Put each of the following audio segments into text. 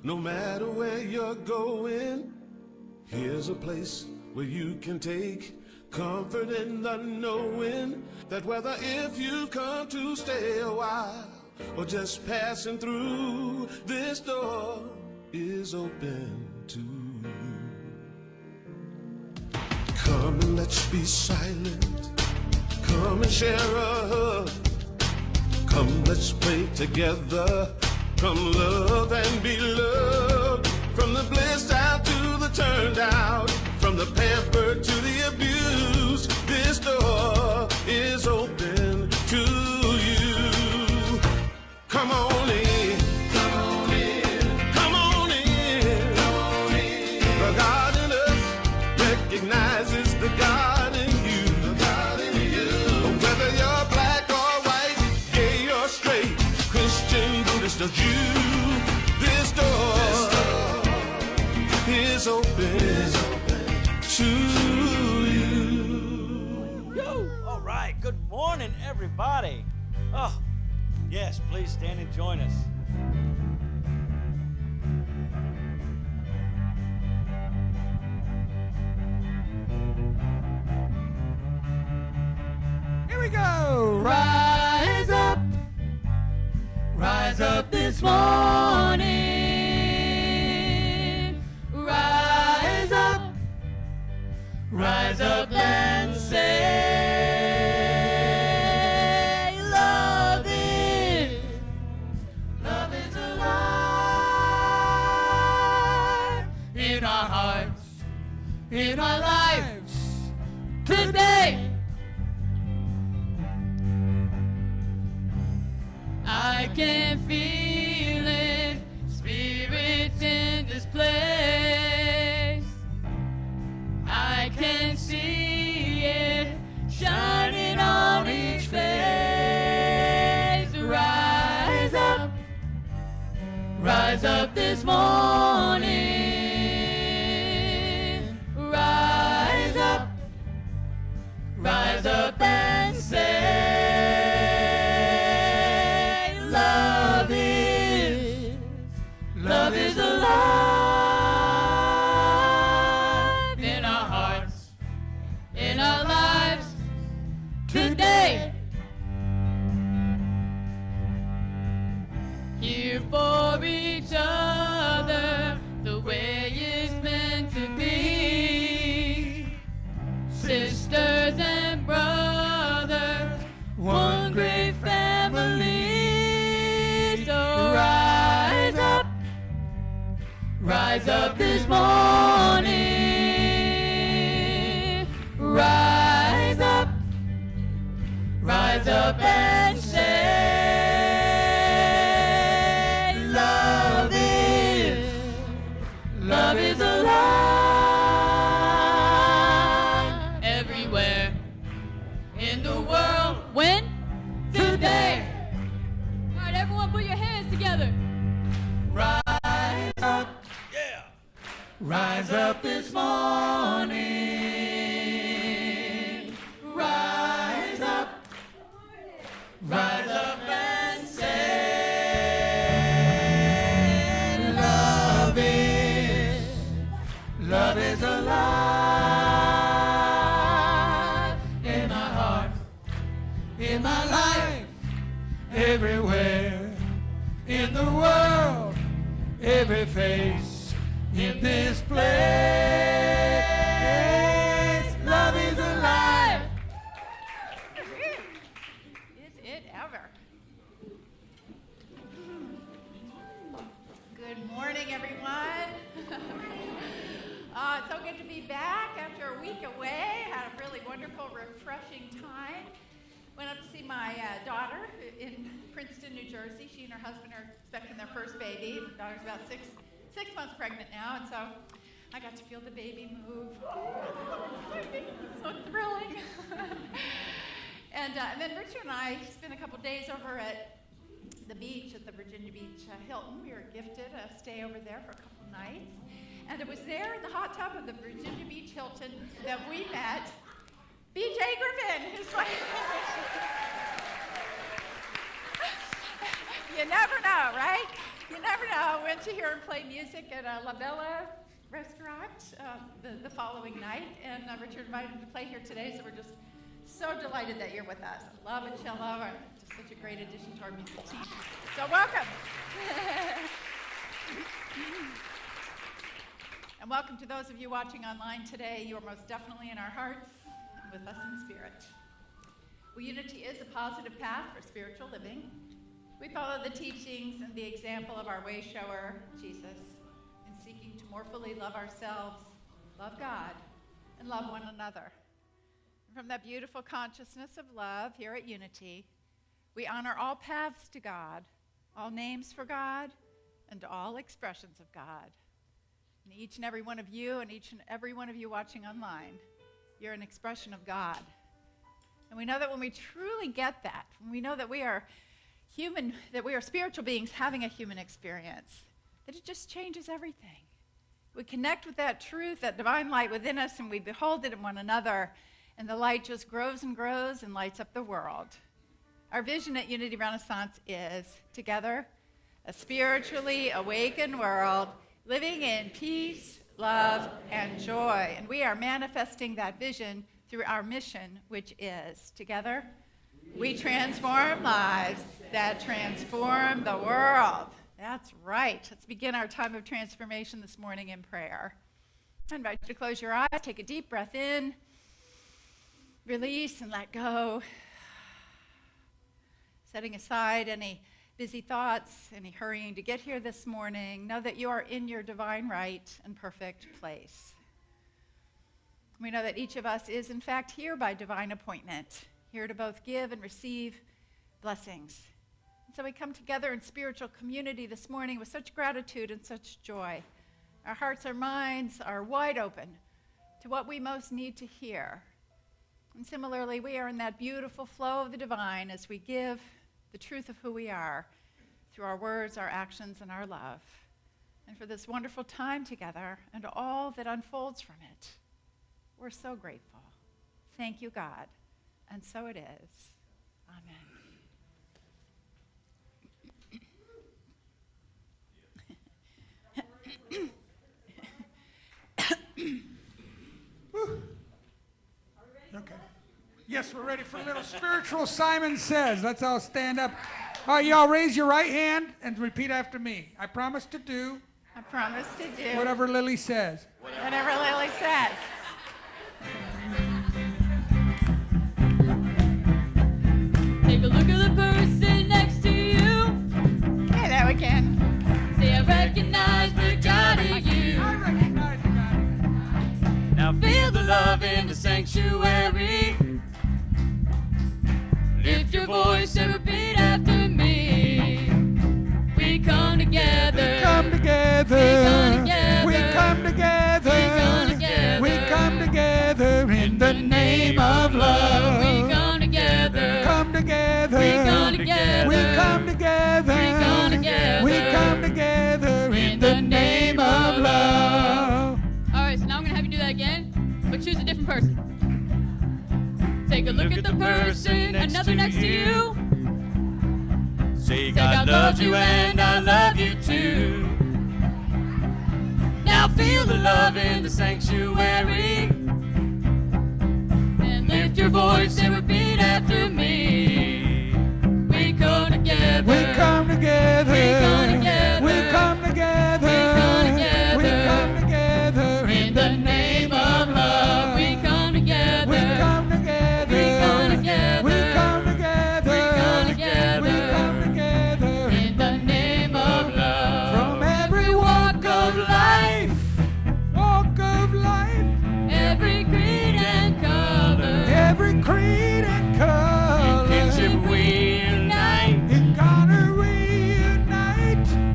No matter where you're going, here's a place where you can take comfort in the knowing that whether if you've come to stay a while or just passing through, this door is open to you. Come and let's be silent. Come and share a hug. Come, let's pray together. Come love and be loved. From the blissed out to the turned out, from the pampered to the abused, this door is open to you. Come on in. Come on in. Come on in. Come on in. The God in us recognizes the God in you. The God in you. Whether you're black or white, gay or straight, Christian, Buddhist or Jew, this door is open to you. Yo! All right, good morning, everybody. Oh, yes, please stand and join us. Here we go. Rise up this morning. Rise up and say, love is alive in our hearts, in our lives today. I can feel it, spirits in this place. I can see it shining on each face. Rise up this morning. Rise up and say, love is alive in our hearts, in our lives today. Here for each other, the way it's meant to be. Sisters and brothers, one great family. So rise up this morning. Rise up and say, love is alive everywhere in the world. When? Today. All right, everyone put your hands together. Rise up. Yeah. Rise up this morning. Rise up. Rise up and say, love is alive in my heart, in my life, everywhere in the world, every face in this place. Love is alive. Is it ever? Good morning, everyone. It's so good to be back after a week away. Had a really wonderful, refreshing time. Went up to see my daughter in Princeton, New Jersey. She and her husband are expecting their first baby. The daughter's about six months pregnant now, and so I got to feel the baby move. It's so thrilling. And then Richard and I spent a couple days over at the beach, at the Virginia Beach Hilton. We were gifted a stay over there for a couple nights. And it was there in the hot tub of the Virginia Beach Hilton that we met B.J. Griffin, his wife. You never know, right? You never know. I went to hear him play music at La Bella restaurant the following night, and Richard invited him to play here today, so we're just so delighted that you're with us. Love and cello are just such a great addition to our music team. So welcome. And welcome to those of you watching online today. You are most definitely in our hearts and with us in spirit. Well, unity is a positive path for spiritual living. We follow the teachings and the example of our way shower, Jesus, in seeking to more fully love ourselves, love God, and love one another. And from that beautiful consciousness of love here at Unity, we honor all paths to God, all names for God, and all expressions of God. And each and every one of you and each and every one of you watching online, you're an expression of God. And we know that when we truly get that, when we know that we are human, that we are spiritual beings having a human experience, that it just changes everything. We connect with that truth, that divine light within us, and we behold it in one another, and the light just grows and grows and lights up the world. Our vision at Unity Renaissance is, together, a spiritually awakened world, living in peace, love, and joy. And we are manifesting that vision through our mission, which is, together, we transform lives that transform the world. That's right. Let's begin our time of transformation this morning in prayer. I invite you to close your eyes, take a deep breath in, release and let go. Setting aside any busy thoughts, any hurrying to get here this morning, know that you are in your divine right and perfect place. We know that each of us is, in fact, here by divine appointment, here to both give and receive blessings. And so we come together in spiritual community this morning with such gratitude and such joy. Our hearts, our minds are wide open to what we most need to hear. And similarly, we are in that beautiful flow of the divine as we give the truth of who we are through our words, our actions, and our love. And for this wonderful time together and all that unfolds from it, we're so grateful. Thank you, God. And so it is. Amen. Okay. Yes, we're ready for a little spiritual Simon Says. Let's all stand up. All right, y'all raise your right hand and repeat after me. I promise to do. I promise to do. Whatever Lily says. Whatever Lily says. Take a look at the person next to you. Hey, that we can. Say, I recognize the God in you. I recognize the God in you. Now feel the love in the sanctuary. Lift your voice and repeat after me. We come together. We come together. We come together. We come together. We come We come together. together in the name of love. We come together. Come together. We come together. We come together. We come together. We come together in the name of love. All right, so now I'm going to have you do that again, but choose a different person. Take a look at the person, another next to you. Say God loves you and I love you too. Now feel the love in the sanctuary. And lift your voice and repeat after me. We come together. We come together. We come together. We come together. We come together. We come together In the name of love, we come together. We come together. We come together. We come together. We come together. We come together In the name of love. from every walk of life. Walk of life. Every creed and color. Every creed and color. kinship we unite. In God we unite.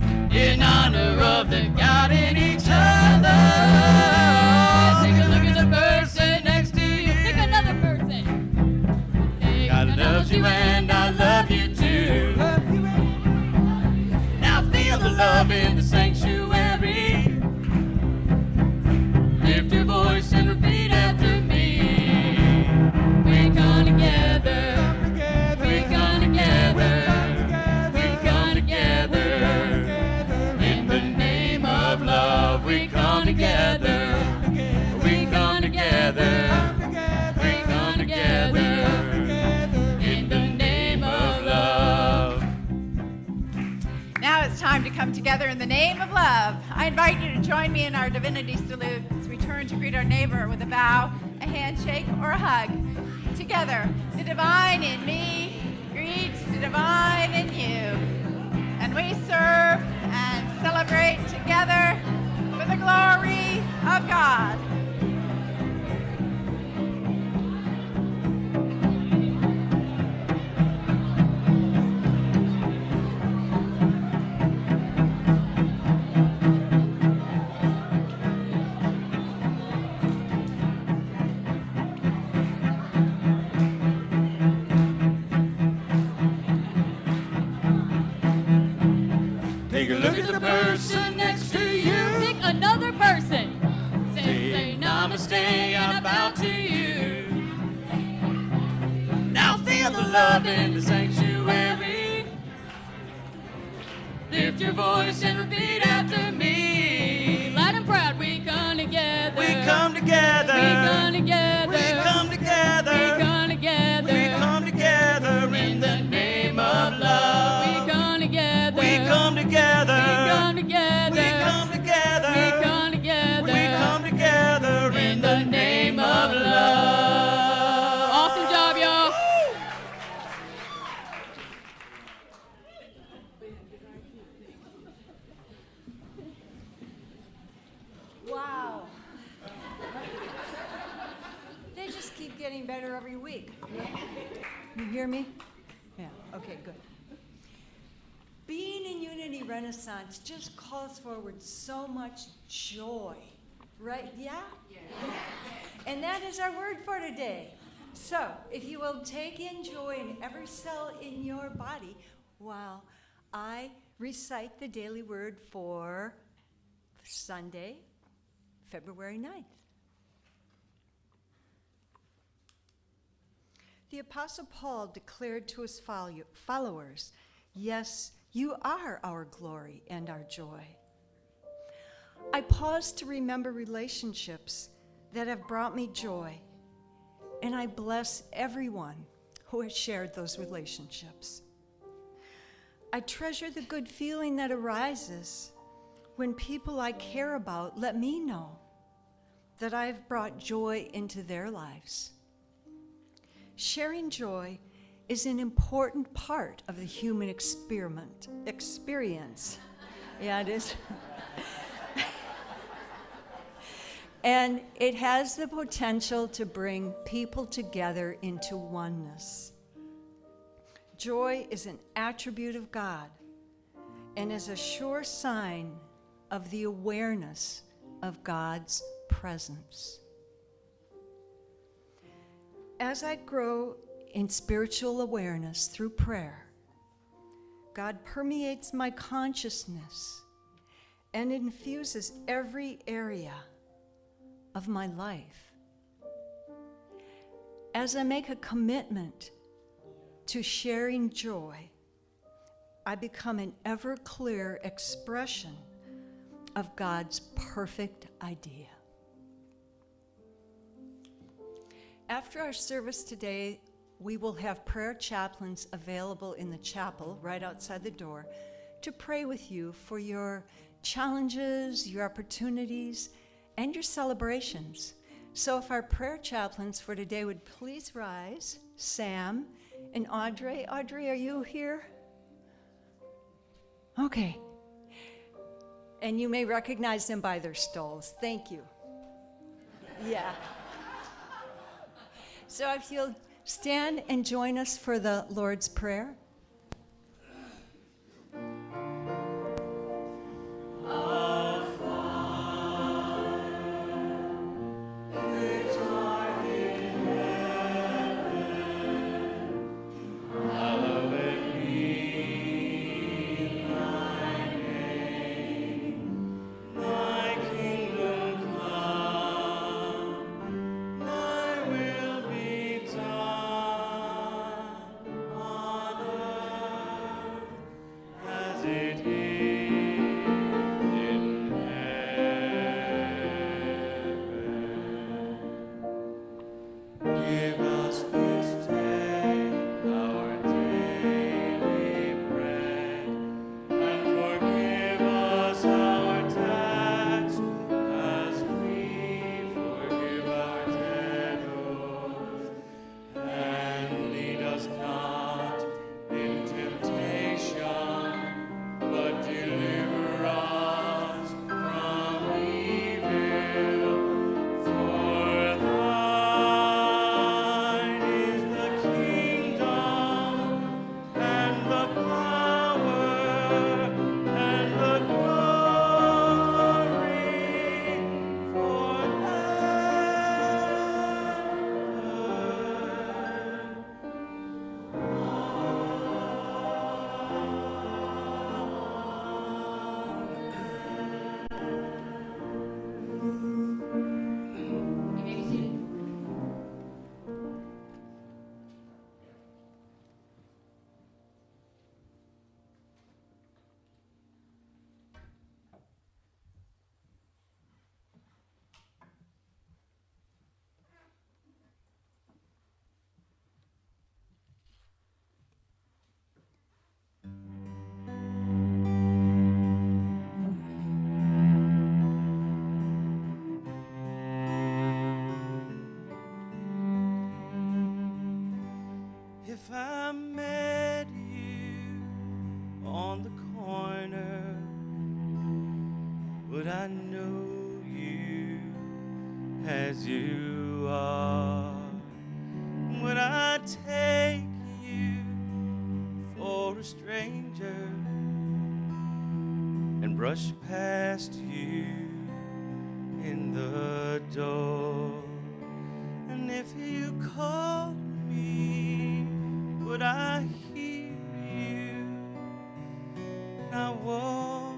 love, we come together. We come together. We come together. In the name of love. Now it's time to come together in the name of love. I invite you to join me in our divinity salute as we turn to greet our neighbor with a bow, a handshake, or a hug. Together, the divine in me greets the divine in you. And we serve and celebrate together for the glory of God. Take a look at the person next to you. Pick another person. Say namaste, I bow to you. Now feel the love in the sanctuary. Lift your voice and repeat after me. Loud and proud, we come together. We come together. We come together. We come together. We come together. We come together in the name of love. We come together. We come together. We come together. We come together. We come together. We come together in the name of love. Awesome job, y'all. Wow. They just keep getting better every week. You hear me? Yeah, okay, good. Being in Unity Renaissance just calls forward so much joy, right? Yeah? And that is our word for today. So, if you will take in joy in every cell in your body while I recite the daily word for Sunday, February 9th. The Apostle Paul declared to his followers, "Yes, you are our glory and our joy." I pause to remember relationships that have brought me joy, and I bless everyone who has shared those relationships. I treasure the good feeling that arises when people I care about let me know that I've brought joy into their lives. Sharing joy is an important part of the human experience. Yeah, it is. And it has the potential to bring people together into oneness. Joy is an attribute of God and is a sure sign of the awareness of God's presence. As I grow in spiritual awareness through prayer, God permeates my consciousness and infuses every area of my life. As I make a commitment to sharing joy, I become an ever clearer expression of God's perfect idea. After our service today, we will have prayer chaplains available in the chapel right outside the door to pray with you for your challenges, your opportunities, and your celebrations. So if our prayer chaplains for today would please rise, Sam and Audrey. Audrey, are you here? Okay. And you may recognize them by their stoles. Thank you. Yeah. So if you'll stand and join us for the Lord's Prayer. Thy will be done on know you as you are? Would I take you for a stranger and brush past you in the door? And if you call me, would I hear you? I walk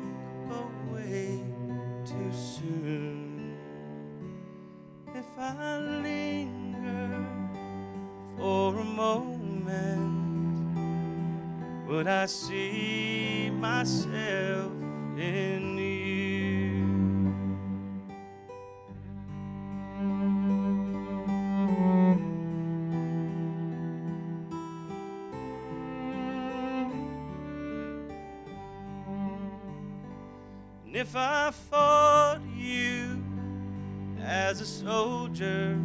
away too soon. If I linger for a moment, would I see myself in you? And if I fought you as a soldier,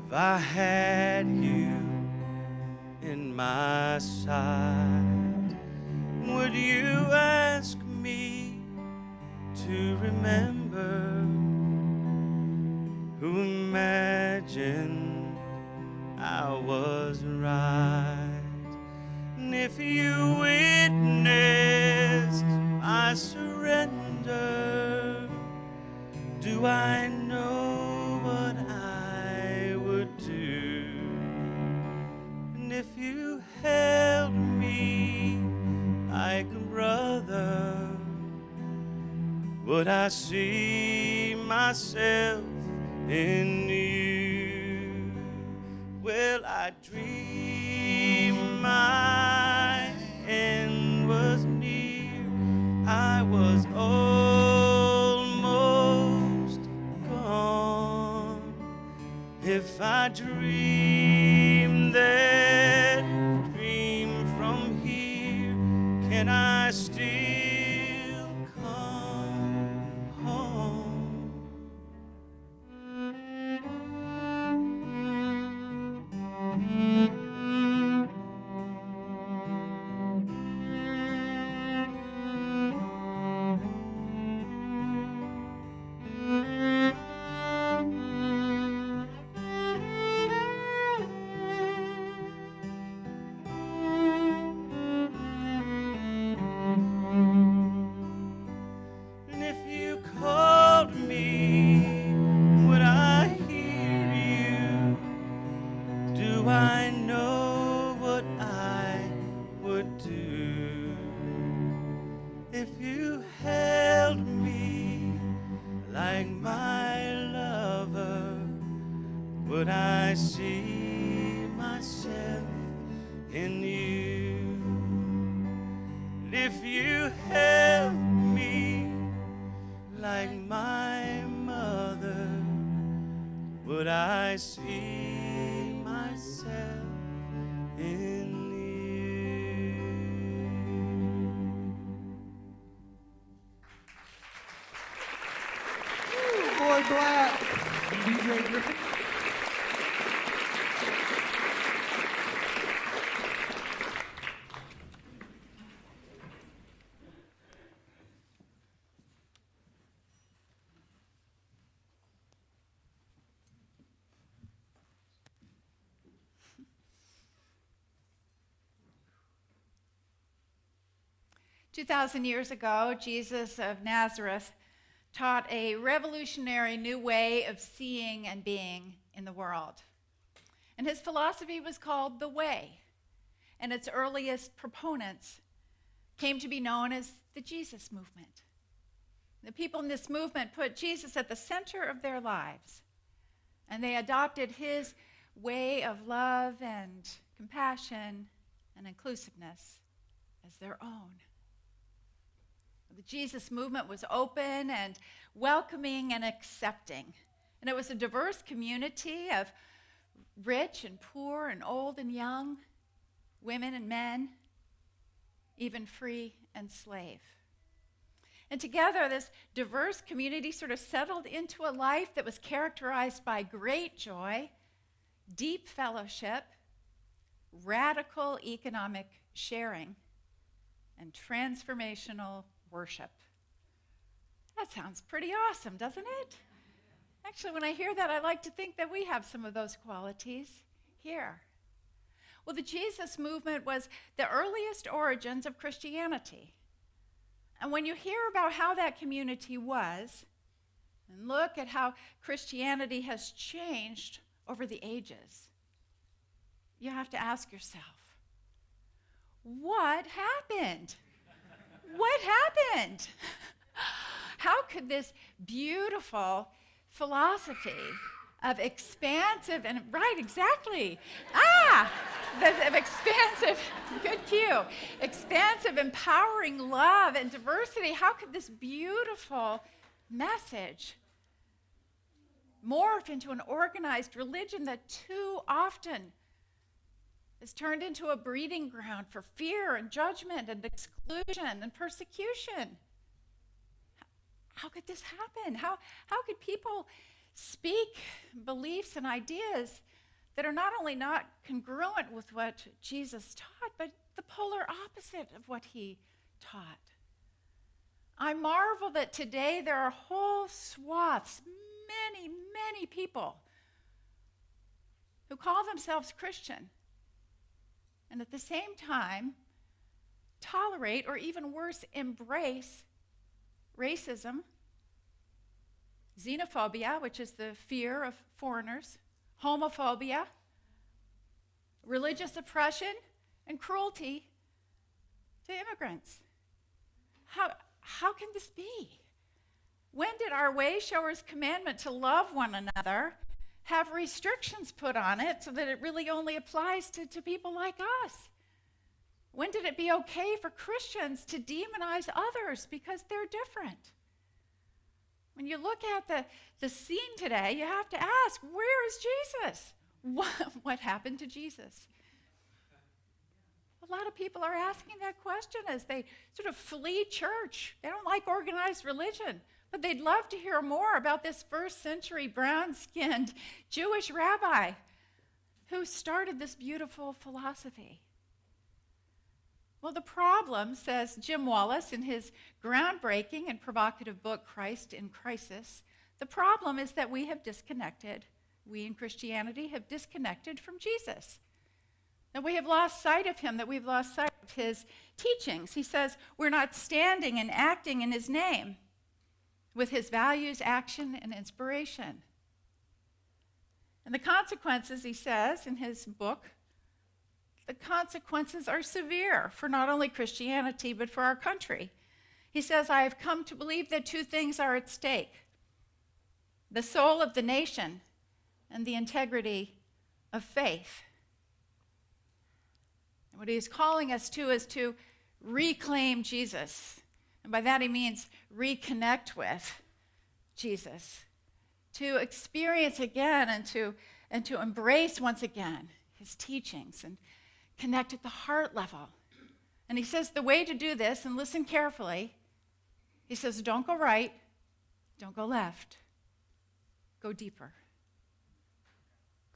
if I had you in my side, would you ask me to remember who imagined I was right? And if you witnessed my surrender, do I know what I would do? And if you held me like a brother, would I see myself in you? Well, I dream my end was near. I was almost gone. If I dream that dream from here, can I still come home? And if you called me, would I hear you? Do I know what I would do? If you held me like my lover, would I see myself in you? And if you held me like my mother, would I see myself in you? Boy Black. DJ Griffin. Two 2,000 years ago, Jesus of Nazareth taught a revolutionary new way of seeing and being in the world. And his philosophy was called the Way, and its earliest proponents came to be known as the Jesus movement. The people in this movement put Jesus at the center of their lives, and they adopted his way of love and compassion and inclusiveness as their own. The Jesus movement was open and welcoming and accepting. And it was a diverse community of rich and poor and old and young, women and men, even free and slave. And together, this diverse community sort of settled into a life that was characterized by great joy, deep fellowship, radical economic sharing, and transformational worship. That sounds pretty awesome, doesn't it? Actually, when I hear that, I like to think that we have some of those qualities here. Well, the Jesus movement was the earliest origins of Christianity. And when you hear about how that community was, and look at how Christianity has changed over the ages, you have to ask yourself, what happened? What happened? How could this beautiful philosophy of expansive and right, exactly. Of expansive, good cue. Expansive, empowering love and diversity. How could this beautiful message morph into an organized religion that too often is turned into a breeding ground for fear and judgment and exclusion and persecution? How could this happen? How could people speak beliefs and ideas that are not only not congruent with what Jesus taught, but the polar opposite of what he taught? I marvel that today there are whole swaths, many people who call themselves Christian and at the same time tolerate or even worse, embrace racism, xenophobia, which is the fear of foreigners, homophobia, religious oppression, and cruelty to immigrants. How can this be? When did our way-showers' commandment to love one another have restrictions put on it so that it really only applies to people like us? When did it be okay for Christians to demonize others because they're different? When you look at the scene today, you have to ask, where is Jesus? What happened to Jesus? A lot of people are asking that question as they sort of flee church. They don't like organized religion, but they'd love to hear more about this first century brown-skinned Jewish rabbi who started this beautiful philosophy. Well, the problem, says Jim Wallace in his groundbreaking and provocative book, Christ in Crisis, the problem is that we in Christianity have disconnected from Jesus. That we have lost sight of him, that we've lost sight of his teachings. He says we're not standing and acting in his name with his values, action, and inspiration. And the consequences, he says in his book, the consequences are severe for not only Christianity, but for our country. He says, I have come to believe that two things are at stake: the soul of the nation and the integrity of faith. And what he is calling us to is to reclaim Jesus. And by that he means reconnect with Jesus, to experience again and to embrace once again his teachings and connect at the heart level. And he says the way to do this, and listen carefully, he says don't go right, don't go left, go deeper.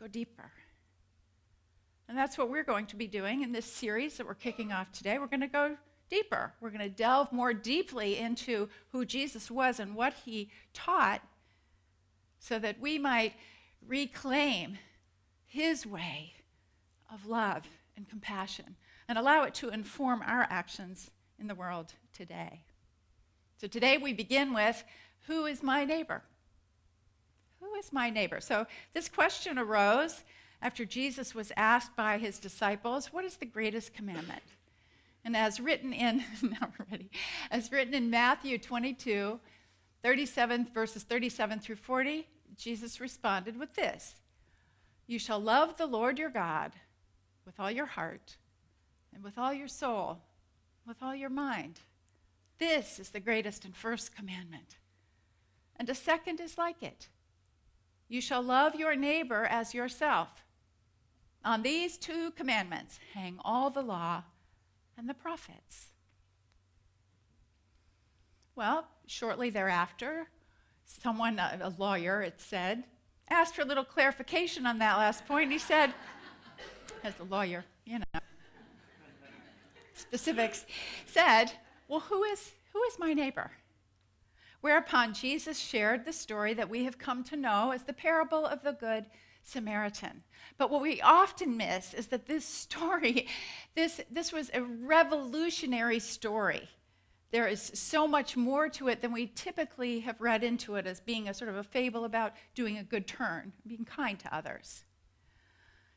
Go deeper. And that's what we're going to be doing in this series that we're kicking off today. We're going to go deeper. We're going to delve more deeply into who Jesus was and what he taught so that we might reclaim his way of love and compassion and allow it to inform our actions in the world today. So today we begin with, who is my neighbor? Who is my neighbor? So this question arose after Jesus was asked by his disciples, what is the greatest commandment? And as written in, as written in Matthew 22, 37, verses 37 through 40, Jesus responded with this: you shall love the Lord your God with all your heart and with all your soul, with all your mind. This is the greatest and first commandment. And a second is like it. You shall love your neighbor as yourself. On these two commandments hang all the law and the prophets. Well, shortly thereafter, someone, a lawyer, it said, asked for a little clarification on that last point. He said, as a lawyer, specifics, said, well, who is my neighbor? Whereupon Jesus shared the story that we have come to know as the parable of the Good Samaritan. But what we often miss is that this story, this was a revolutionary story. There is so much more to it than we typically have read into it as being a sort of a fable about doing a good turn, being kind to others.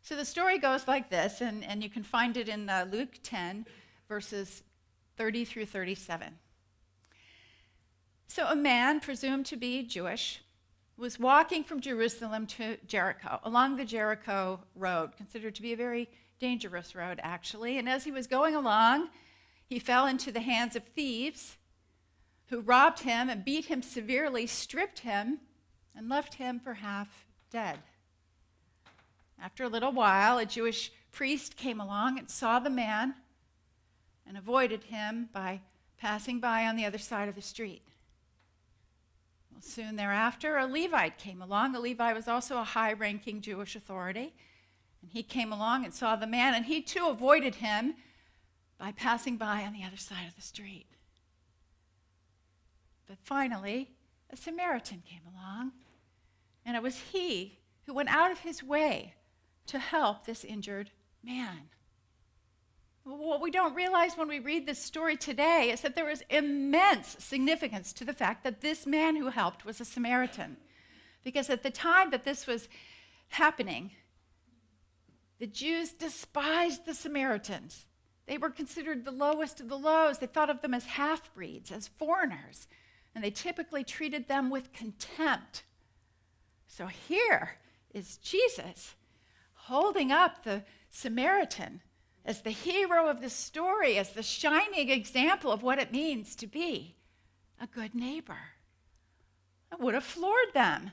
So the story goes like this, and you can find it in Luke 10, verses 30 through 37. So a man, presumed to be Jewish, was walking from Jerusalem to Jericho, along the Jericho road, considered to be a very dangerous road, actually. And as he was going along, he fell into the hands of thieves who robbed him and beat him severely, stripped him, and left him for half dead. After a little while, a Jewish priest came along and saw the man and avoided him by passing by on the other side of the street. Well, soon thereafter, a Levite came along. A Levite was also a high-ranking Jewish authority. And he came along and saw the man, and he too avoided him by passing by on the other side of the street. But finally, a Samaritan came along, and it was he who went out of his way to help this injured man. What we don't realize when we read this story today is that there is immense significance to the fact that this man who helped was a Samaritan. Because at the time that this was happening, the Jews despised the Samaritans. They were considered the lowest of the lows. They thought of them as half-breeds, as foreigners, and they typically treated them with contempt. So here is Jesus holding up the Samaritan as the hero of the story, as the shining example of what it means to be a good neighbor. It would have floored them.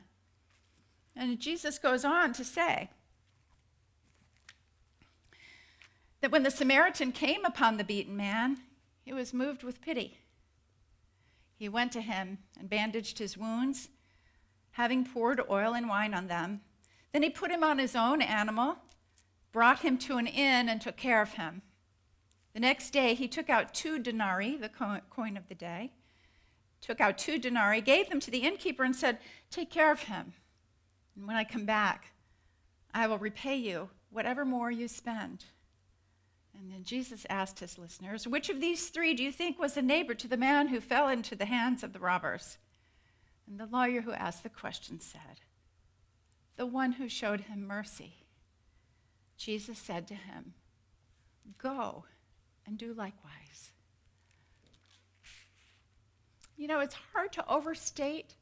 And Jesus goes on to say that when the Samaritan came upon the beaten man, he was moved with pity. He went to him and bandaged his wounds, having poured oil and wine on them. Then he put him on his own animal, brought him to an inn, and took care of him. The next day he took out 2 denarii, the coin of the day, took out 2 denarii, gave them to the innkeeper, and said, "Take care of him. And when I come back, I will repay you whatever more you spend." And then Jesus asked his listeners, "Which of these 3 do you think was a neighbor to the man who fell into the hands of the robbers?" And the lawyer who asked the question said, "The one who showed him mercy." Jesus said to him, "Go and do likewise." You know, it's hard to overstate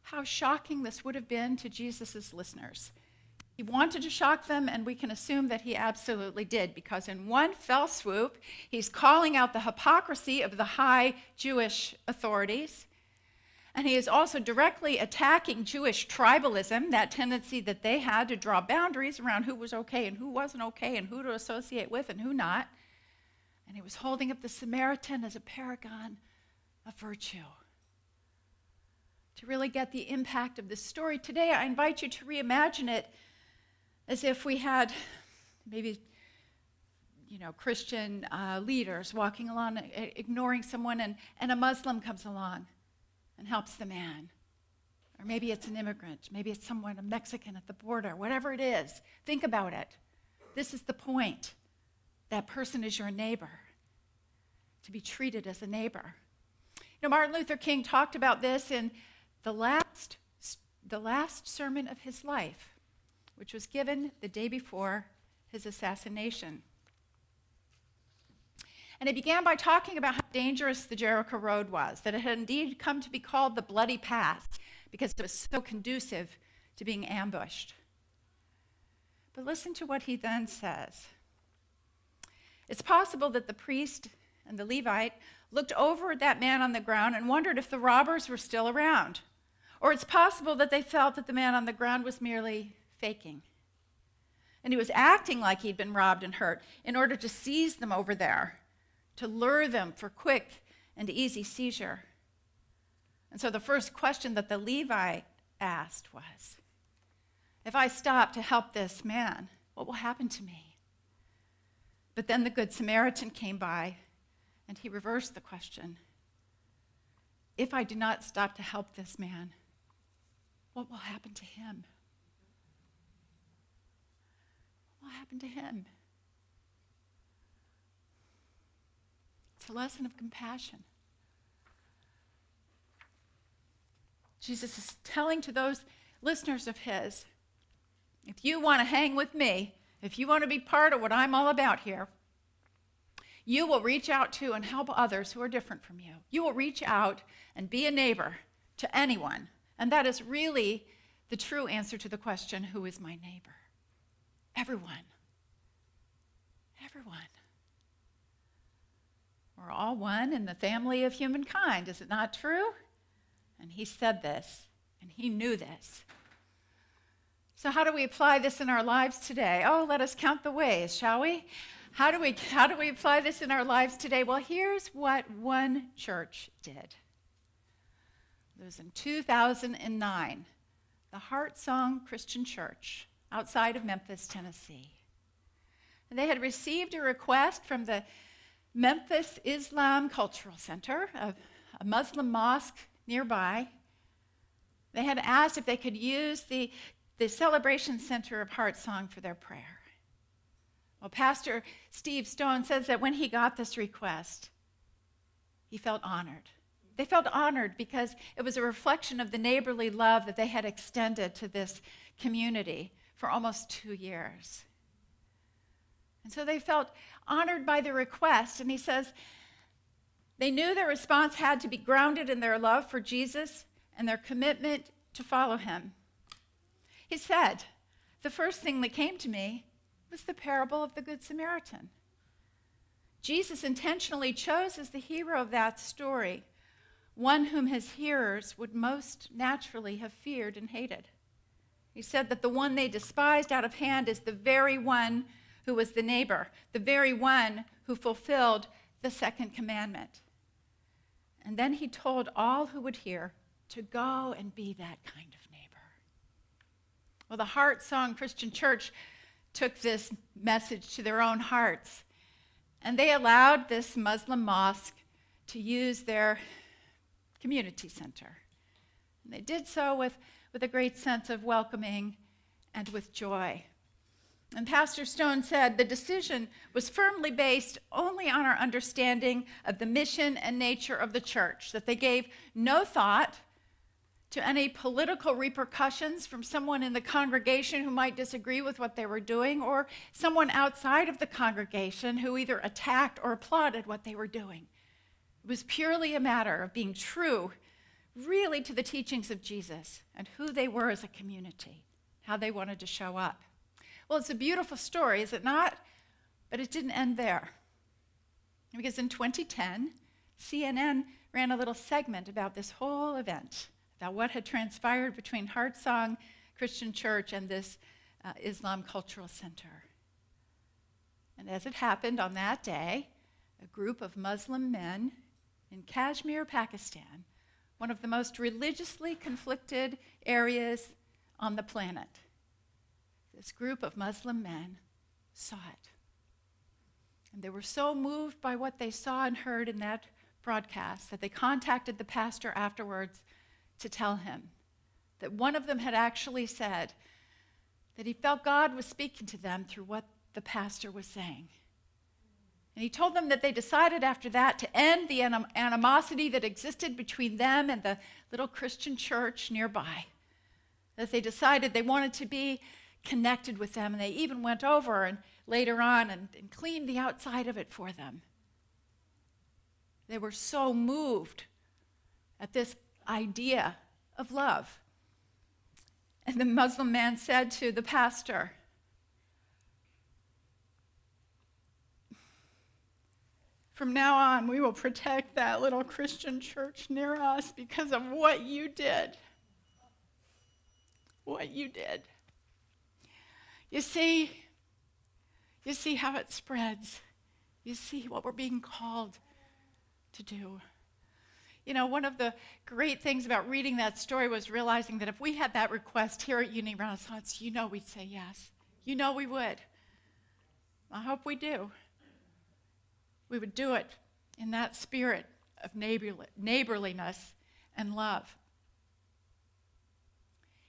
how shocking this would have been to Jesus' listeners. He wanted to shock them, and we can assume that he absolutely did, because in one fell swoop, he's calling out the hypocrisy of the high Jewish authorities, and he is also directly attacking Jewish tribalism, that tendency that they had to draw boundaries around who was okay and who wasn't okay and who to associate with and who not. And he was holding up the Samaritan as a paragon of virtue. To really get the impact of this story today, I invite you to reimagine it as if we had maybe, Christian leaders walking along, ignoring someone, and a Muslim comes along and helps the man. Or maybe it's an immigrant. Maybe it's someone, a Mexican at the border. Whatever it is, think about it. This is the point. That person is your neighbor, to be treated as a neighbor. Martin Luther King talked about this in the last sermon of his life, which was given the day before his assassination. And he began by talking about how dangerous the Jericho Road was, that it had indeed come to be called the Bloody Path because it was so conducive to being ambushed. But listen to what he then says. It's possible that the priest and the Levite looked over at that man on the ground and wondered if the robbers were still around. Or it's possible that they felt that the man on the ground was merely faking. And he was acting like he'd been robbed and hurt in order to seize them over there, to lure them for quick and easy seizure. And so the first question that the Levite asked was, if I stop to help this man, what will happen to me? But then the Good Samaritan came by, and he reversed the question. if I do not stop to help this man, what will happen to him? What will happen to him? It's a lesson of compassion. Jesus is telling to those listeners of his, if you want to hang with me, if you want to be part of what I'm all about here, you will reach out to and help others who are different from you. You will reach out and be a neighbor to anyone. And that is really the true answer to the question, who is my neighbor? Everyone. Everyone. We're all one in the family of humankind, is it not true? And he said this, and he knew this. So how do we apply this in our lives today? Oh, let us count the ways, shall we? How do we apply this in our lives today? Well, here's what one church did. It was in 2009, the Heart Song Christian Church outside of Memphis, Tennessee. And they had received a request from the Memphis Islam Cultural Center, a Muslim mosque nearby. They had asked if they could use the celebration center of Heart Song for their prayer. Well, Pastor Steve Stone says that when he got this request, he felt honored. They felt honored because it was a reflection of the neighborly love that they had extended to this community for almost 2 years. And so they felt honored by the request. And he says they knew their response had to be grounded in their love for Jesus and their commitment to follow him. He said, the first thing that came to me was the parable of the Good Samaritan. Jesus intentionally chose as the hero of that story one whom his hearers would most naturally have feared and hated. He said that the one they despised out of hand is the very one who was the neighbor, the very one who fulfilled the second commandment. And then he told all who would hear to go and be that kind of neighbor. Well, the Heart Song Christian Church took this message to their own hearts, and they allowed this Muslim mosque to use their community center. And they did so with a great sense of welcoming and with joy. And Pastor Stone said the decision was firmly based only on our understanding of the mission and nature of the church, that they gave no thought to any political repercussions from someone in the congregation who might disagree with what they were doing, or someone outside of the congregation who either attacked or applauded what they were doing. It was purely a matter of being true, really, to the teachings of Jesus and who they were as a community, how they wanted to show up. Well, it's a beautiful story, is it not? But it didn't end there. Because in 2010, CNN ran a little segment about this whole event, about what had transpired between Heart Song Christian Church and this Islam Cultural Center. And as it happened on that day, a group of Muslim men in Kashmir, Pakistan, one of the most religiously conflicted areas on the planet, this group of Muslim men saw it. And they were so moved by what they saw and heard in that broadcast that they contacted the pastor afterwards to tell him that one of them had actually said that he felt God was speaking to them through what the pastor was saying. And he told them that they decided after that to end the animosity that existed between them and the little Christian church nearby. That they decided they wanted to be connected with them, and they even went over and later on and cleaned the outside of it for them. They were so moved at this idea of love. And the Muslim man said to the pastor, "From now on, we will protect that little Christian church near us because of what you did." What you did. You see how it spreads. You see what we're being called to do. You know, one of the great things about reading that story was realizing that if we had that request here at Uni Renaissance, you know we'd say yes. You know we would. I hope we do. We would do it in that spirit of neighborliness and love.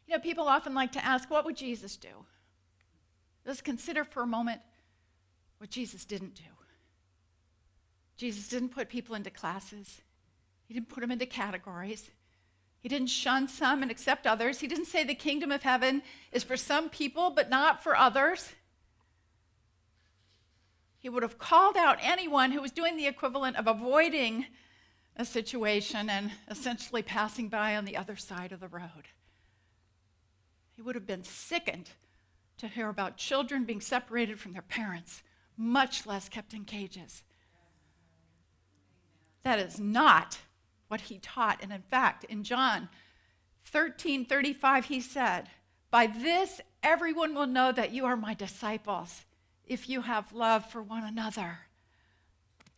You know, people often like to ask, what would Jesus do? Let's consider for a moment what Jesus didn't do. Jesus didn't put people into classes. He didn't put them into categories. He didn't shun some and accept others. He didn't say the kingdom of heaven is for some people but not for others. He would have called out anyone who was doing the equivalent of avoiding a situation and essentially passing by on the other side of the road. He would have been sickened to hear about children being separated from their parents, much less kept in cages. That is not what he taught. And in fact, in John 13:35, he said, "By this everyone will know that you are my disciples, if you have love for one another."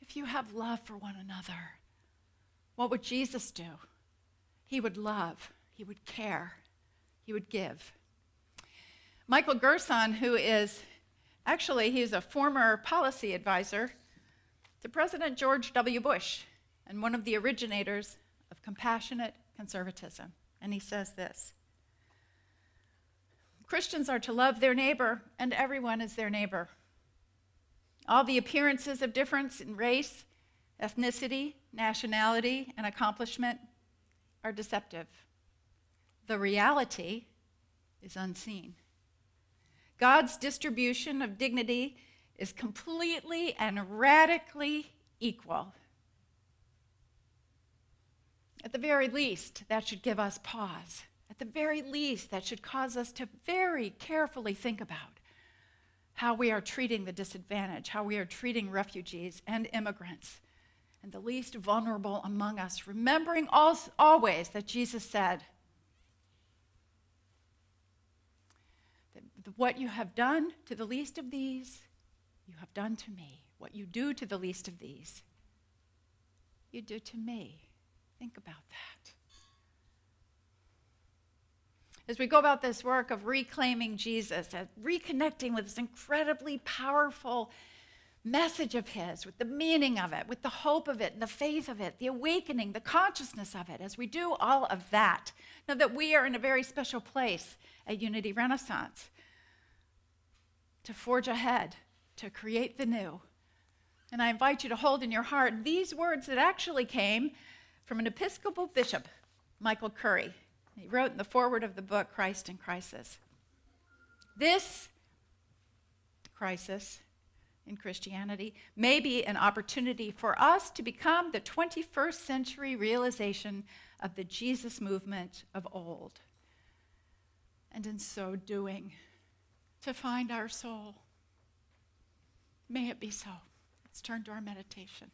If you have love for one another. What would Jesus do? He would love, he would care, he would give. Michael Gerson, who is, actually, he's a former policy advisor to President George W. Bush and one of the originators of compassionate conservatism. And he says this: Christians are to love their neighbor, and everyone is their neighbor. All the appearances of difference in race, ethnicity, nationality, and accomplishment are deceptive. The reality is unseen. God's distribution of dignity is completely and radically equal. At the very least, that should give us pause. At the very least, that should cause us to very carefully think about how we are treating the disadvantaged, how we are treating refugees and immigrants, and the least vulnerable among us, remembering always that Jesus said that what you have done to the least of these, you have done to me. What you do to the least of these, you do to me. Think about that. As we go about this work of reclaiming Jesus, reconnecting with this incredibly powerful message of his, with the meaning of it, with the hope of it, and the faith of it, the awakening, the consciousness of it, as we do all of that, know that we are in a very special place at Unity Renaissance to forge ahead, to create the new. And I invite you to hold in your heart these words that actually came from an Episcopal bishop, Michael Curry. He wrote in the foreword of the book, Christ in Crisis. This crisis in Christianity may be an opportunity for us to become the 21st century realization of the Jesus movement of old. And in so doing, to find our soul. May it be so. Let's turn to our meditation.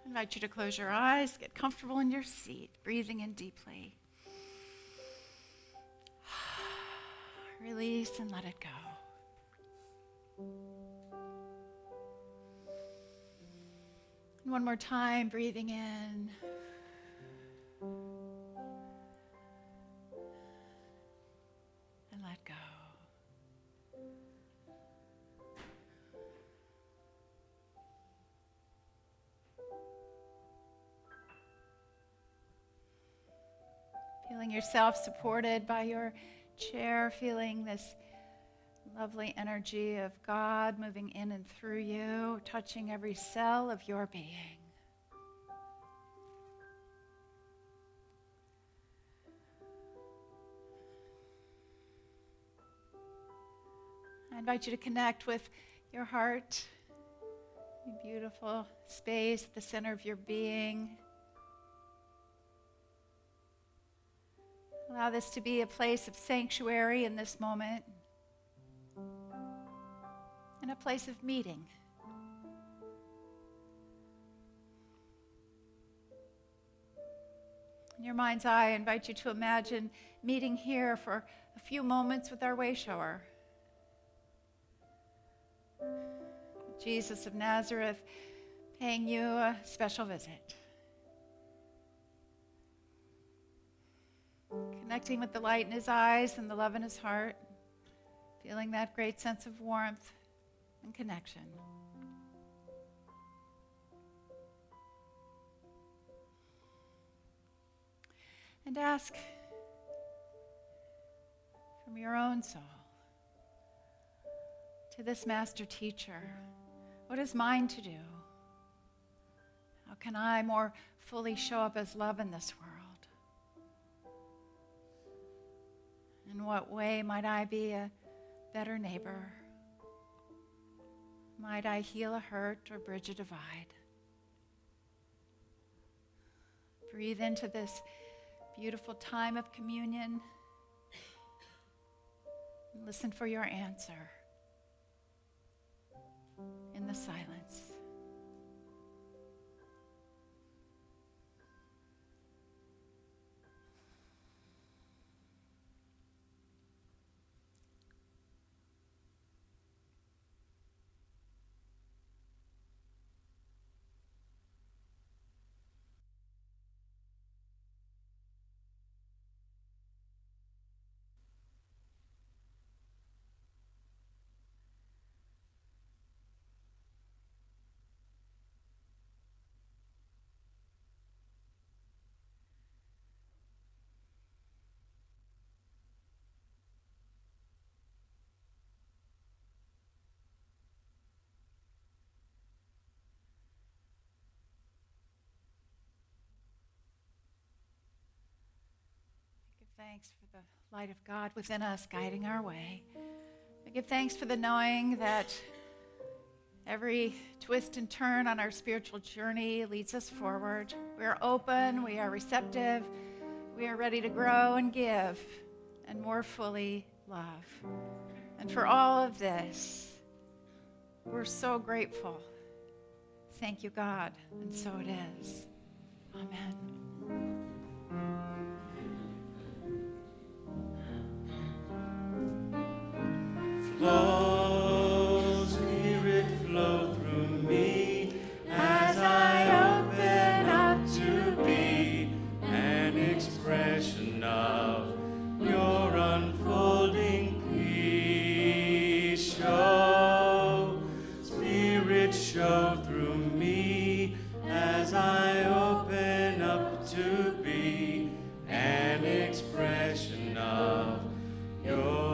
I invite you to close your eyes, get comfortable in your seat, breathing in deeply. Release and let it go. And one more time, breathing in. And let go. Feeling yourself supported by your chair, feeling this lovely energy of God moving in and through you, touching every cell of your being. I invite you to connect with your heart, your beautiful space at the center of your being. Allow this to be a place of sanctuary in this moment, and a place of meeting. In your mind's eye, I invite you to imagine meeting here for a few moments with our way shower. Jesus of Nazareth paying you a special visit. Connecting with the light in his eyes and the love in his heart. feeling that great sense of warmth and connection. And ask from your own soul to this master teacher, what is mine to do? How can I more fully show up as love in this world? In what way might I be a better neighbor? Might I heal a hurt or bridge a divide? Breathe into this beautiful time of communion. And listen for your answer in the silence. Thanks for the light of God within us guiding our way. I give thanks for the knowing that every twist and turn on our spiritual journey leads us forward. We are open, we are receptive, we are ready to grow and give and more fully love. And for all of this, we're so grateful. Thank you, God, and so it is. Amen. Flow, Spirit, flow through me as I open up to be an expression of your unfolding peace. Show, Spirit, show through me as I open up to be an expression of your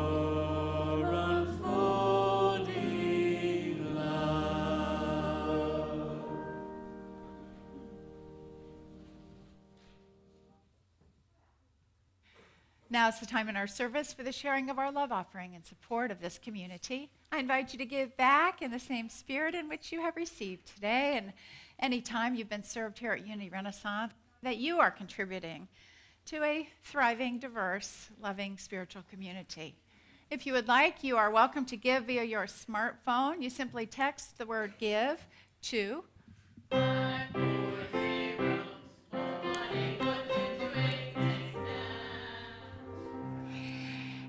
Now it's the time in our service for the sharing of our love offering in support of this community. I invite you to give back in the same spirit in which you have received today, and any time you've been served here at Unity Renaissance, that you are contributing to a thriving, diverse, loving spiritual community. If you would like, you are welcome to give via your smartphone. You simply text the word give to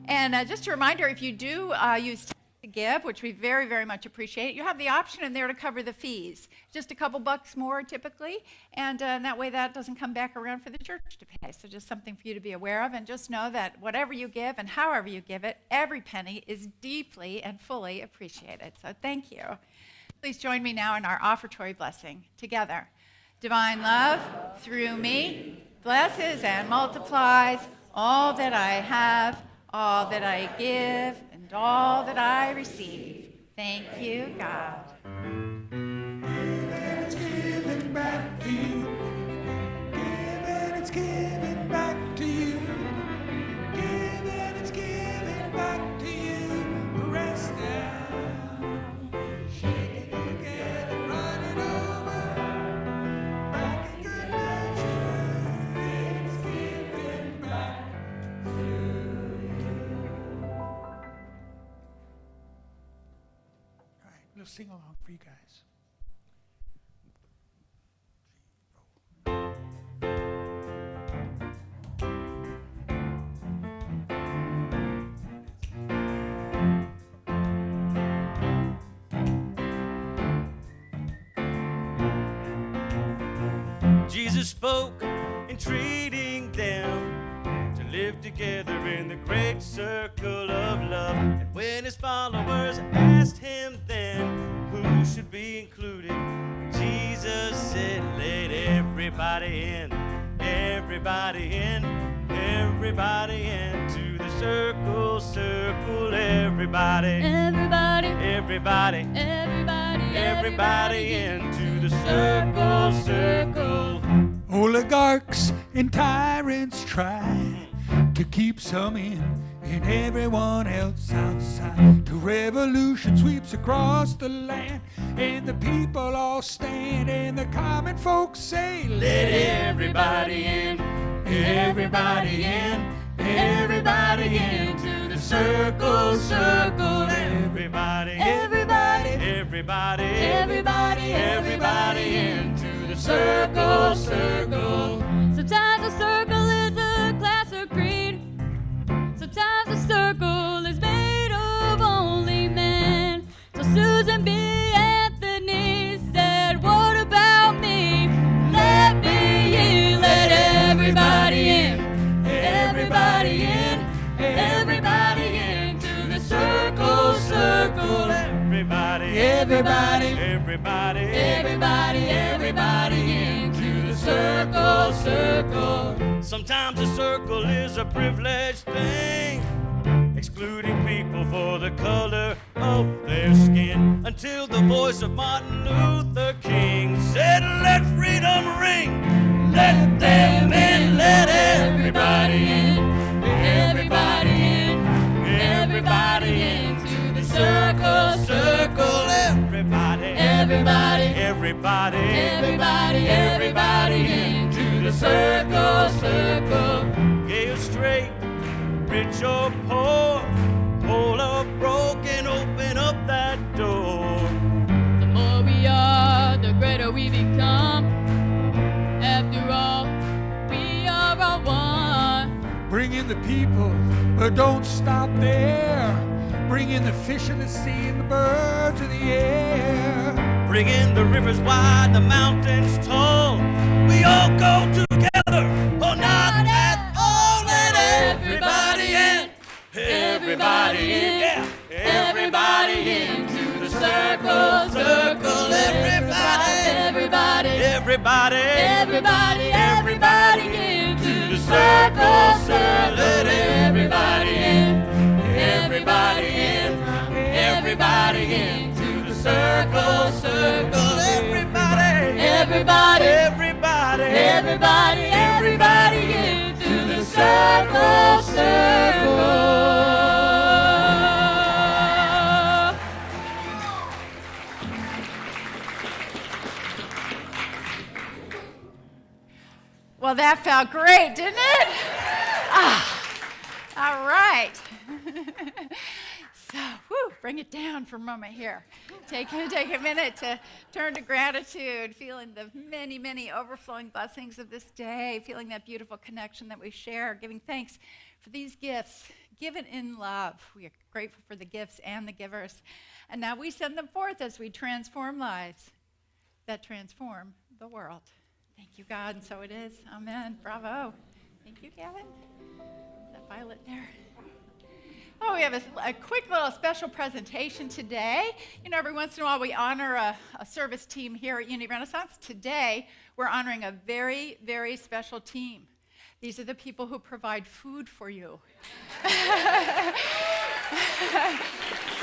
And just a reminder, if you do use text to give, which we very, very much appreciate, you have the option in there to cover the fees. Just a couple bucks more typically, and that way that doesn't come back around for the church to pay. So just something for you to be aware of, and just know that whatever you give and however you give it, every penny is deeply and fully appreciated. So thank you. Please join me now in our offertory blessing together. Divine love, through me, blesses and multiplies all that I have, all that I give, and all that I receive. Thank you, God. And it's giving back to you. It's giving back to you. It's giving back to you. Rest down. Shake it together, run it over. Back in good measure. It's giving back to you. All right, we'll sing along for you guys. Jesus spoke, entreating them to live together in the great circle circle of love. And when his followers asked him then who should be included, Jesus said, let everybody in, everybody in, everybody into the circle, circle, everybody, Everybody, everybody, everybody, everybody into the circle, circle. Oligarchs and tyrants try to keep some in and everyone else outside. The revolution sweeps across the land and the people all stand and the common folks say, let everybody in, everybody in, everybody into the circle, circle, Everybody, everybody, everybody, everybody, everybody into the circle, circle. Sometimes a circle is a class or creed. Sometimes a circle is made of only men. So Susan B. Anthony said, what about me? Let me in, let everybody in, everybody in, everybody into the circle, circle. Everybody, everybody, everybody, Everybody, everybody into the circle, circle. Sometimes a circle is a privileged thing, excluding people for the color of their skin, until the voice of Martin Luther King said, let freedom ring, let them in, let everybody in, Everybody in, everybody into the circle, circle, everybody, Everybody, everybody, everybody, everybody into the circle, circle. gay or straight, rich or poor, whole or broken, open up that door. The more we are, the greater we become. After all, we are all one. bring in the people, but don't stop there. Bring in the fish in the sea and the birds in the air. Bring in the rivers wide, the mountains tall. We all go together, or not at all. Let everybody in, everybody in, yeah, everybody into the circle, circle, everybody, Everybody, everybody, everybody, everybody into the circle, circle. let everybody in, everybody in, everybody into the circle, circle, everybody, Everybody, everybody, everybody, everybody into the circle, circle. Well, that felt great, didn't it? All right. So, bring it down for a moment here. Take a minute to turn to gratitude, feeling the many, many overflowing blessings of this day, feeling that beautiful connection that we share, giving thanks for these gifts given in love. We are grateful for the gifts and the givers. And now we send them forth as we transform lives that transform the world. Thank you, God, and so it is. Amen. Bravo. Thank you, Gavin. Is that Violet there? Oh, we have a quick little special presentation today. You know, every once in a while we honor a service team here at Unity Renaissance. Today, we're honoring a very, very special team. These are the people who provide food for you.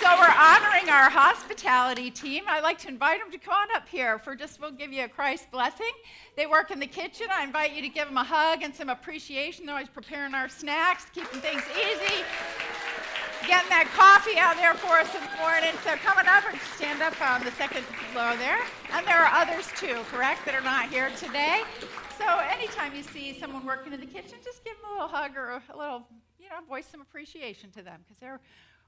So we're honoring our hospitality team. I'd like to invite them to come on up here we'll give you a Christ blessing. They work in the kitchen. I invite you to give them a hug and some appreciation. They're always preparing our snacks, keeping things easy, getting that coffee out there for us in the morning. So coming up, or stand up on the second row there. And there are others too, correct, that are not here today. So anytime you see someone working in the kitchen, just give them a little hug or a little, voice some appreciation to them, because they're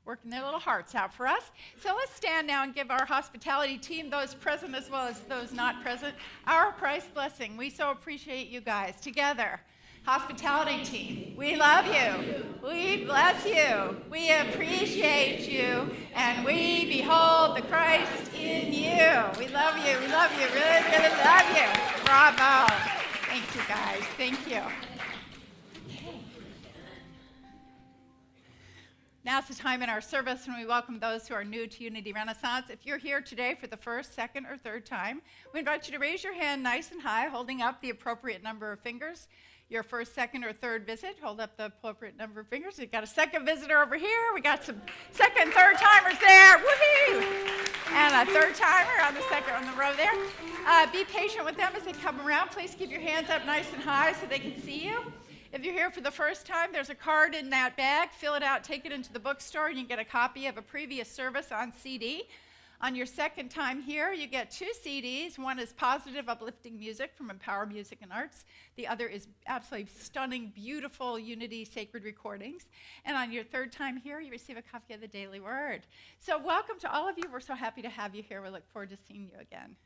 working their little hearts out for us. So let's stand now and give our hospitality team, those present as well as those not present, our Christ blessing. We so appreciate you guys. Together, hospitality team, we love you, we bless you, we appreciate you, and we behold the Christ in you. We love you, really, really love you. Bravo. Thank you, guys. Thank you. Now's the time in our service when we welcome those who are new to Unity Renaissance. If you're here today for the first, second, or third time, we invite you to raise your hand nice and high, holding up the appropriate number of fingers. Your first, second, or third visit, hold up the appropriate number of fingers. We've got a second visitor over here. We got some second, third timers there. Woohoo! And a third timer on the row there. Be patient with them as they come around. Please keep your hands up nice and high so they can see you. If you're here for the first time, there's a card in that bag. Fill it out, take it into the bookstore, and you get a copy of a previous service on CD. On your second time here, you get 2 CDs. One is positive, uplifting music from Empower Music and Arts. The other is absolutely stunning, beautiful Unity sacred recordings. And on your third time here, you receive a copy of the Daily Word. So welcome to all of you. We're so happy to have you here. We look forward to seeing you again.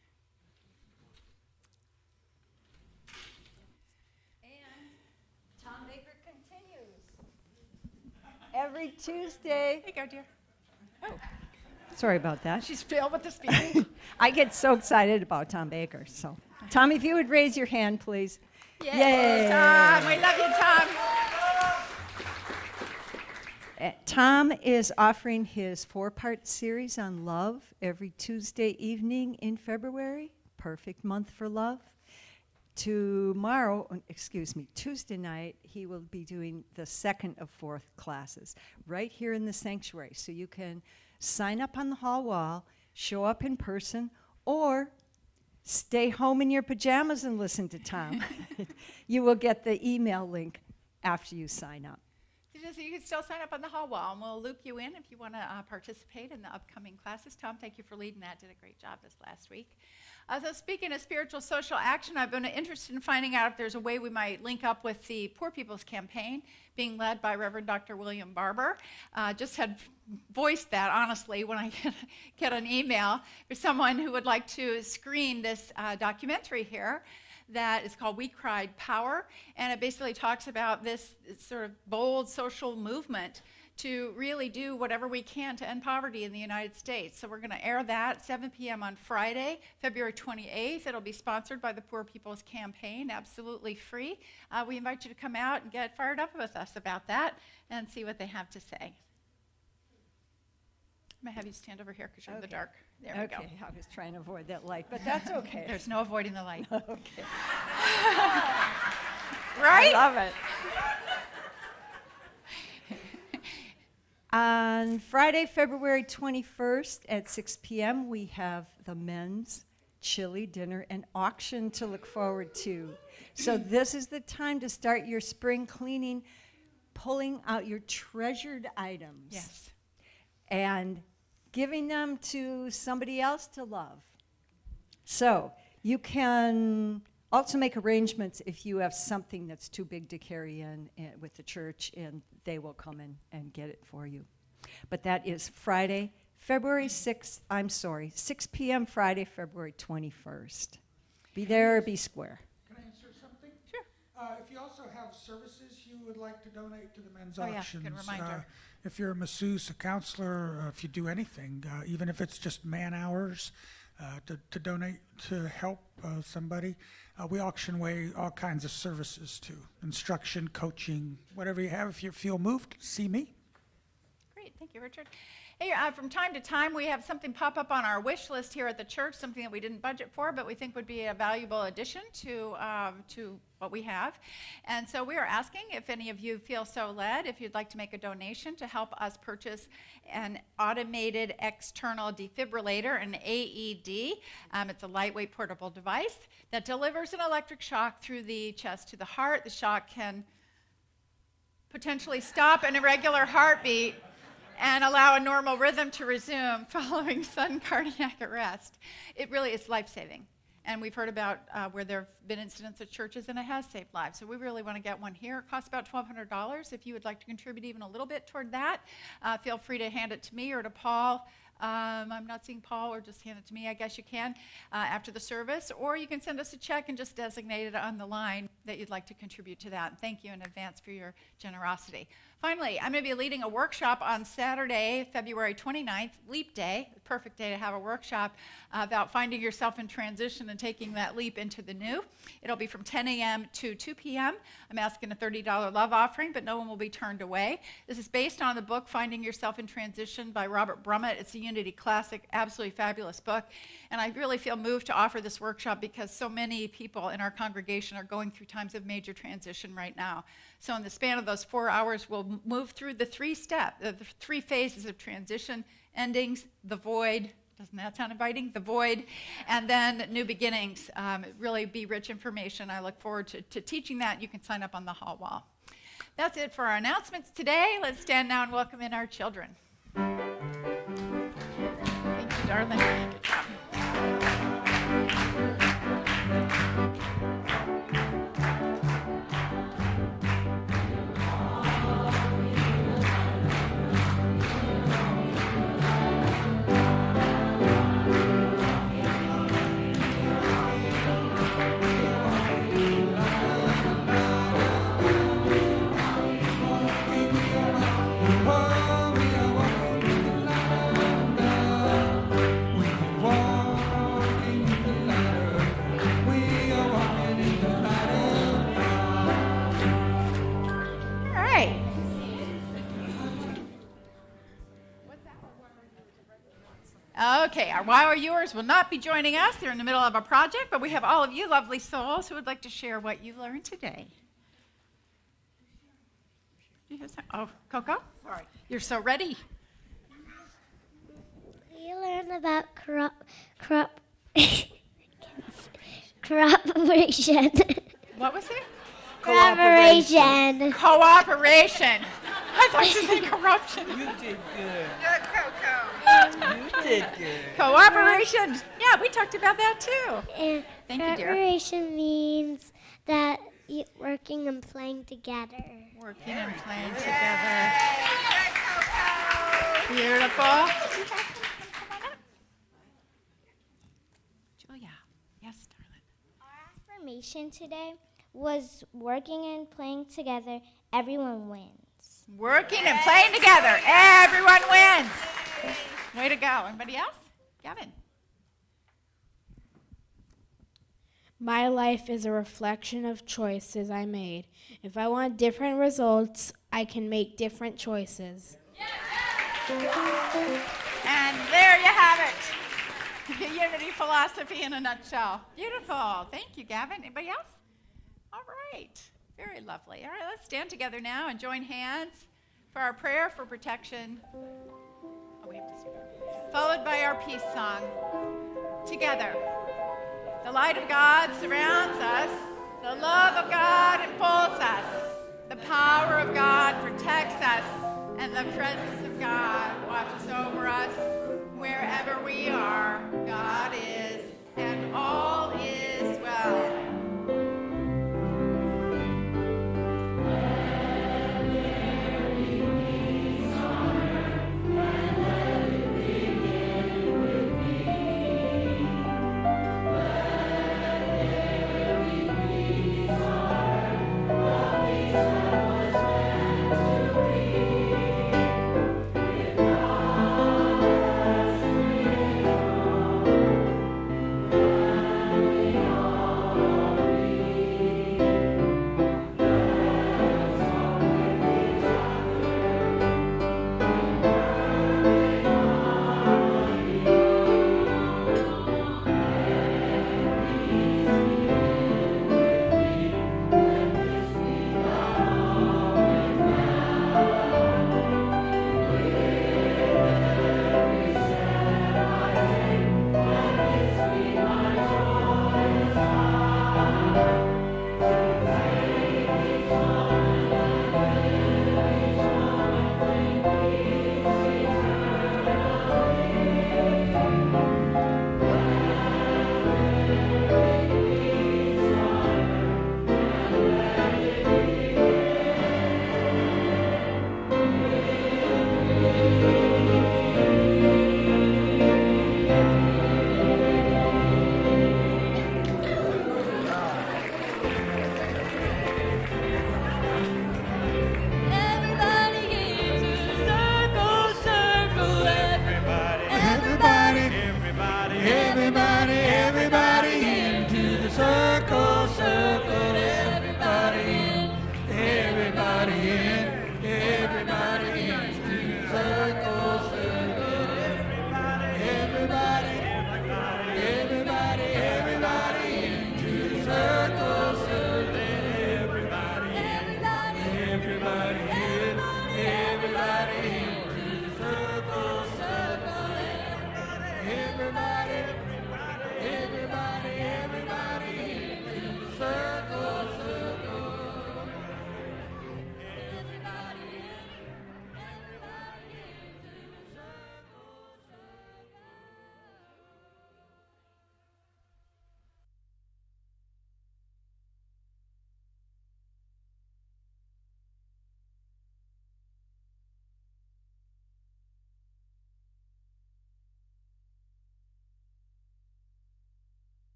Tom Baker continues. Every Tuesday. Hey, go, dear. Oh, Sorry about that. she's filled with the spirit. I get so excited about Tom Baker. So, Tom, if you would raise your hand, please. Yay, Tom. We love you, Tom. Tom is offering his 4-part series on love every Tuesday evening in February. Perfect month for love. Tuesday night, he will be doing the second of 4 classes right here in the sanctuary. So you can sign up on the hall wall, show up in person, or stay home in your pajamas and listen to Tom. You will get the email link after you sign up. So you can still sign up on the hall wall, and we'll loop you in if you want to participate in the upcoming classes. Tom, thank you for leading that. Did a great job this last week. So speaking of spiritual social action, I've been interested in finding out if there's a way we might link up with the Poor People's Campaign being led by Reverend Dr. William Barber. Just had voiced that, honestly, when I get an email for someone who would like to screen this documentary here that is called We Cried Power, and it basically talks about this sort of bold social movement to really do whatever we can to end poverty in the United States. So we're going to air that 7 p.m. on Friday, February 28th. It'll be sponsored by the Poor People's Campaign, absolutely free. We invite you to come out and get fired up with us about that and see what they have to say. I'm going to have you stand over here because you're in the dark. There we go. Okay, I was trying to avoid that light, but that's okay. There's no avoiding the light. Okay. Right? I love it. On Friday, February 21st at 6 p.m., we have the men's chili dinner and auction to look forward to. So this is the time to start your spring cleaning, pulling out your treasured items. Yes. And giving them to somebody else to love. So you can also make arrangements if you have something that's too big to carry in with the church, and they will come in and get it for you. But that is Friday, 6 p.m. Friday, February 21st. Be there or be square. Can I answer something? Sure. If you also have services you would like to donate to the men's Oh, yeah, auctions, good reminder. If you're a masseuse, a counselor, if you do anything, even if it's just man hours to donate to help somebody, we auction away all kinds of services too. Instruction, coaching, whatever you have. If you feel moved, see me. Great, thank you, Richard. Hey, from time to time, we have something pop up on our wish list here at the church, something that we didn't budget for, but we think would be a valuable addition to what we have. And so we are asking if any of you feel so led, if you'd like to make a donation to help us purchase an automated external defibrillator, an AED. It's a lightweight portable device that delivers an electric shock through the chest to the heart. The shock can potentially stop an irregular heartbeat and allow a normal rhythm to resume following sudden cardiac arrest. It really is life-saving. And we've heard about where there have been incidents at churches, and it has saved lives. So we really want to get one here. It costs about $1,200. If you would like to contribute even a little bit toward that, feel free to hand it to me or to Paul. I'm not seeing Paul, or just hand it to me. I guess you can after the service. Or you can send us a check and just designate it on the line that you'd like to contribute to that. And thank you in advance for your generosity. Finally, I'm going to be leading a workshop on Saturday, February 29th, Leap Day, the perfect day to have a workshop about finding yourself in transition and taking that leap into the new. It'll be from 10 a.m. to 2 p.m. I'm asking a $30 love offering, but no one will be turned away. This is based on the book Finding Yourself in Transition by Robert Brummett. It's a Unity classic, absolutely fabulous book. And I really feel moved to offer this workshop because so many people in our congregation are going through times of major transition right now. So in the span of those 4 hours, we'll move through the three phases of transition: endings, the void. Doesn't that sound inviting? The void, and then new beginnings. Really be rich information. I look forward to teaching that. You can sign up on the hall wall. That's it for our announcements today. Let's stand now and welcome in our children. Thank you, darling. Good job. Okay, our WOW viewers will not be joining us. They're in the middle of a project, but we have all of you lovely souls who would like to share what you learned today. Oh, Coco? Sorry. You're so ready. We learned about cooperation. What was it? Cooperation. Cooperation. I thought you said corruption. You did good. Good, Coco. You did good. Cooperation. Yeah, we talked about that too. And Thank you, dear. cooperation means that working and playing together. Working and playing together. Beautiful. Julia. Yes, darling. Our affirmation today was working and playing together, everyone wins. Working and playing together. Everyone wins. Way to go. Anybody else? Gavin. My life is a reflection of choices I made. If I want different results, I can make different choices. And there you have it. The Unity philosophy in a nutshell. Beautiful. Thank you, Gavin. Anybody else? All right. Very lovely. All right, let's stand together now and join hands for our prayer for protection. Oh, we have to sing. Followed by our peace song. Together. The light of God surrounds us. The love of God enfolds us. The power of God protects us. And the presence of God watches over us. Wherever we are, God is, and all is well. Everybody, everybody into the circle, circle. Everybody in, everybody in, everybody into the circle, circle. Everybody, everybody, everybody into the circle, circle. Everybody, everybody in, everybody into the circle, circle. Everybody.